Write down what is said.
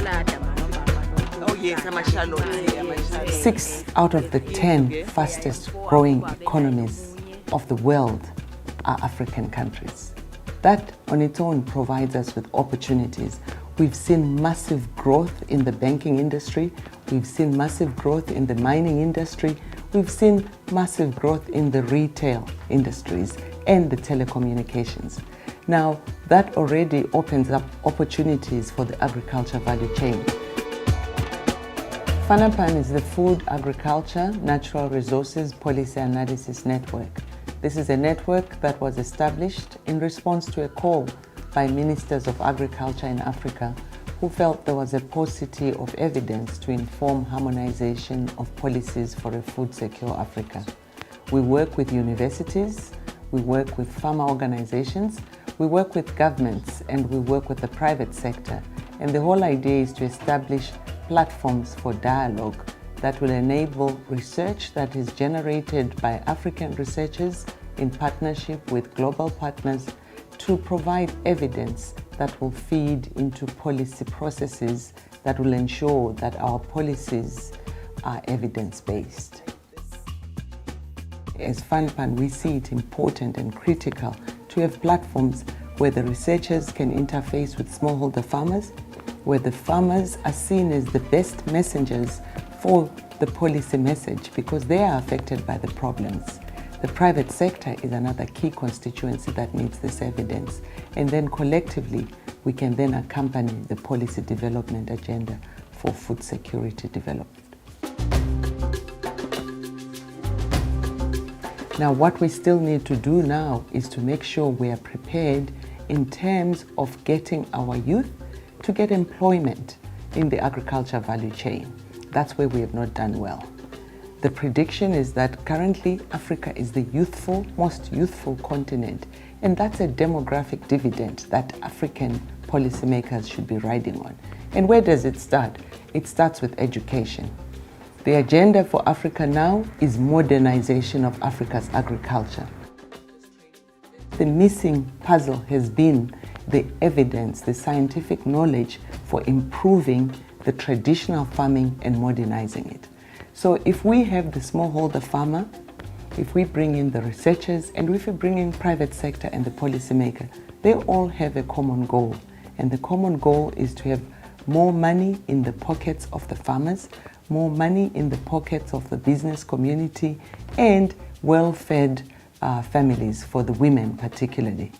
Oh yes, 6 out of the 10 fastest growing economies of the world are African countries. That on its own provides us with opportunities. We've seen massive growth in the banking industry. We've seen massive growth in the mining industry. We've seen massive growth in the retail industries and the telecommunications. Now, that already opens up opportunities for the agriculture value chain. FANAPAN is the Food, Agriculture, Natural Resources Policy Analysis Network. This is a network that was established in response to a call by ministers of agriculture in Africa who felt there was a paucity of evidence to inform harmonization of policies for a food-secure Africa. We work with universities, we work with farmer organizations, we work with governments, and we work with the private sector. And the whole idea is to establish platforms for dialogue that will enable research that is generated by African researchers in partnership with global partners to provide evidence that will feed into policy processes that will ensure that our policies are evidence-based. As FANPAN, we see it important and critical to have platforms where the researchers can interface with smallholder farmers, where the farmers are seen as the best messengers for the policy message because they are affected by the problems. The private sector is another key constituency that needs this evidence. And then collectively, we can then accompany the policy development agenda for food security development. Now, what we still need to do now is to make sure we are prepared in terms of getting our youth to get employment in the agriculture value chain. That's where we have not done well. The prediction is that currently Africa is the most youthful continent, and that's a demographic dividend that African policymakers should be riding on. And where does it start? It starts with education. The agenda for Africa now is modernization of Africa's agriculture. The missing puzzle has been the evidence, the scientific knowledge for improving the traditional farming and modernizing it. So if we have the smallholder farmer, if we bring in the researchers, and if we bring in private sector and the policymaker, they all have a common goal. And the common goal is to have more money in the pockets of the farmers, more money in the pockets of the business community, and well-fed families for the women particularly.